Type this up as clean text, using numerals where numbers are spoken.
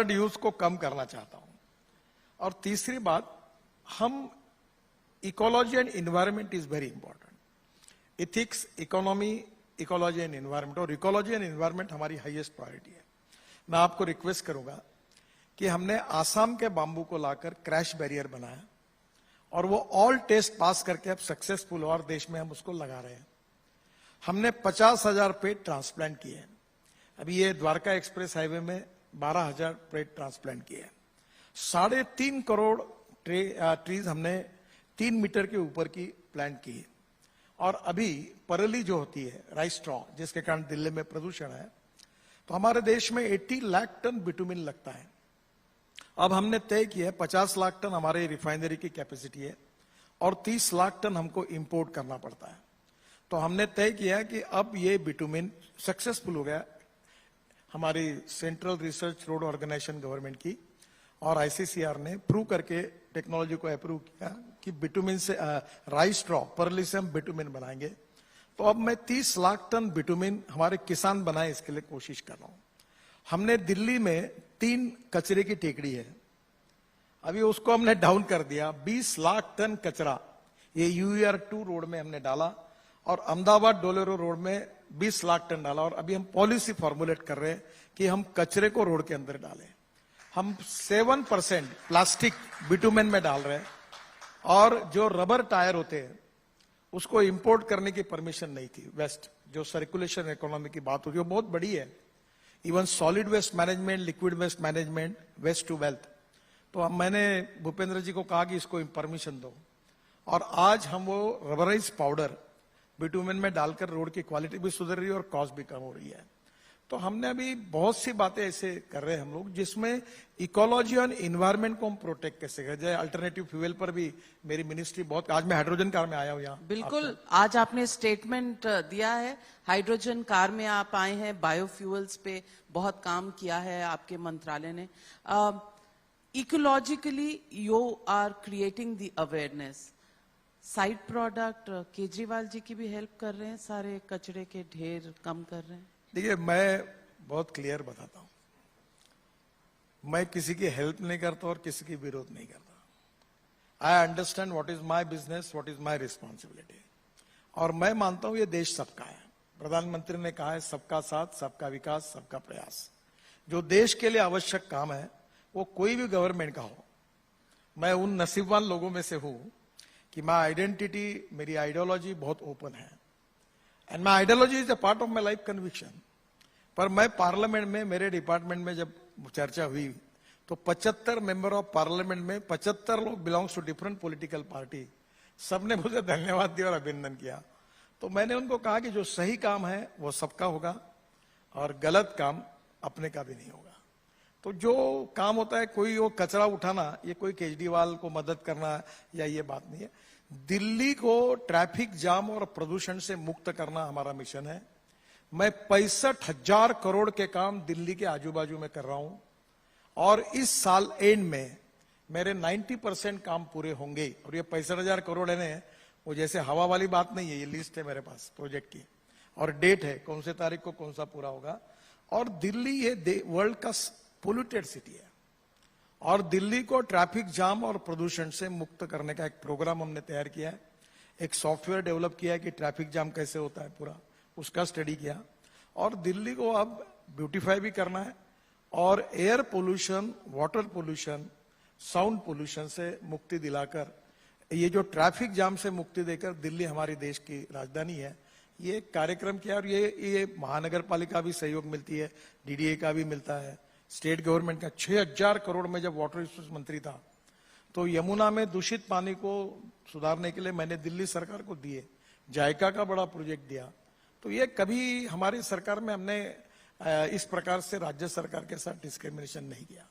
Use को कम करना चाहता हूं। और तीसरी बात, हम ecology and environment is very important. Ethics, economy, ecology and environment, और इकोलॉजी एंड इन्वायरमेंट हमारी हाईएस्ट प्रायोरिटी है। मैं आपको रिक्वेस्ट करूंगा कि हमने आसाम के बांबू को लाकर क्रैश बैरियर बनाया और वो ऑल टेस्ट पास करके अब सक्सेसफुल हो और देश में हम उसको लगा रहे हैं। हमने 50,000 पेड़ ट्रांसप्लांट किए हैं। अभी ये द्वारका एक्सप्रेस हाईवे में 12,000 पेड़ ट्रांसप्लांट किए हैं। 3.5 करोड़ ट्रीज हमने 3 मीटर के ऊपर की प्लांट की है। और अभी परली जो होती है, राइस स्ट्रॉ, जिसके कारण दिल्ली में प्रदूषण है, तो हमारे देश में 80 लाख टन बिटुमिन लगता है। अब हमने तय किया है 50 लाख टन हमारे रिफाइनरी की कैपेसिटी है और 30 लाख टन हमको इंपोर्ट करना पड़ता है। तो हमने तय किया कि अब ये बिटुमिन सक्सेसफुल हो गया हमारी central research road organisation government की, और आईसीसीआर ने प्रूव करके टेक्नोलॉजी को अप्रूव किया कि बिटुमिन से राइस स्ट्रॉ, परली से हम बिटुमिन बनाएंगे। तो अब मैं 30 लाख टन बिटुमिन हमारे किसान बनाए, इसके लिए कोशिश कर रहा हूं। हमने दिल्ली में 3 कचरे की टेकड़ी है, अभी उसको हमने डाउन कर दिया। 20 लाख टन कचरा ये UER2 रोड में हमने डाला और अहमदाबाद डोलेरो रोड में 20 लाख टन डाला। और अभी हम पॉलिसी फॉर्मुलेट कर रहे हैं कि हम कचरे को रोड के अंदर डालें। हम 7% प्लास्टिक बिटुमेन में डाल रहे हैं, और जो रबर टायर होते हैं उसको इंपोर्ट करने की परमिशन नहीं थी। वेस्ट जो सर्कुलेशन इकोनॉमी की बात होगी वो बहुत बड़ी है, even solid waste management, liquid waste management, waste to wealth. तो अब मैंने भूपेंद्र जी को कहा कि इसको परमिशन दो, और आज हम वो रबराइज पाउडर बिटुमेन में डालकर रोड की क्वालिटी भी सुधर रही है और कॉस्ट भी कम हो रही है। तो हमने अभी बहुत सी बातें ऐसे कर रहे हैं हम लोग, जिसमें इकोलॉजी और इन्वायरमेंट को हम प्रोटेक्ट कैसे करें। जैसे अल्टरनेटिव फ्यूल पर भी मेरी मिनिस्ट्री बहुत, आज मैं हाइड्रोजन कार में आया हूं यहाँ। बिल्कुल, आज आपने स्टेटमेंट दिया है, हाइड्रोजन कार में आप आए हैं, बायोफ्यूल्स पे बहुत काम किया है आपके मंत्रालय ने। Ecologically you are creating the awareness. Side product Kejriwal ji की भी हेल्प कर रहे हैं, सारे कचरे के ढेर कम कर रहे हैं। देखिए, मैं बहुत क्लियर बताता हूं, मैं किसी की हेल्प नहीं करता और किसी की विरोध नहीं करता। I understand what is my business, what is my responsibility. और मैं मानता हूं ये देश सबका है। प्रधानमंत्री ने कहा है सबका साथ, सबका विकास, सबका प्रयास। जो देश के लिए आवश्यक काम है वो कोई भी गवर्नमेंट का हो, मैं उन नसीबवान लोगों में से हूं कि माई आइडेंटिटी, मेरी आइडियोलॉजी बहुत ओपन है, and my ideology is a part of my life conviction. पर मैं पार्लियामेंट में, मेरे डिपार्टमेंट में जब चर्चा हुई तो 75 मेंबर ऑफ पार्लियामेंट में 75 लोग belongs to different political party, सबने मुझे धन्यवाद दिया और अभिनंदन किया। तो मैंने उनको कहा कि जो सही काम है वो सबका होगा और गलत काम अपने का भी नहीं होगा। तो जो काम होता है, कोई वो कचरा उठाना, ये कोई केजरीवाल को मदद करना या ये बात नहीं है। दिल्ली को ट्रैफिक जाम और प्रदूषण से मुक्त करना हमारा मिशन है। मैं 65,000 करोड़ के काम दिल्ली के आजू बाजू में कर रहा हूं, और इस साल एंड में मेरे 90% काम पूरे होंगे। और ये 65,000 करोड़ है ना, वो जैसे हवा वाली बात नहीं है, ये लिस्ट है मेरे पास प्रोजेक्ट की, और डेट है कौन से तारीख को कौन सा पूरा होगा। और दिल्ली ये वर्ल्ड का पोल्यूटेड सिटी है, और दिल्ली को ट्रैफिक जाम और प्रदूषण से मुक्त करने का एक प्रोग्राम हमने तैयार किया है। एक सॉफ्टवेयर डेवलप किया है कि ट्रैफिक जाम कैसे होता है पूरा, उसका स्टडी किया। और दिल्ली को अब ब्यूटीफाई भी करना है, और air pollution, water pollution, sound pollution से मुक्ति दिलाकर, ये जो ट्रैफिक जाम से मुक्ति देकर दिल्ली हमारी देश की राजधानी है, ये कार्यक्रम किया। और ये महानगर पालिका भी सहयोग मिलती है, DDA का भी मिलता है, स्टेट गवर्नमेंट का। 6,000 करोड़ में जब वाटर रिसोर्स मंत्री था तो यमुना में दूषित पानी को सुधारने के लिए मैंने दिल्ली सरकार को दिए, जायका का बड़ा प्रोजेक्ट दिया। तो ये कभी हमारी सरकार में हमने इस प्रकार से राज्य सरकार के साथ डिस्क्रिमिनेशन नहीं किया।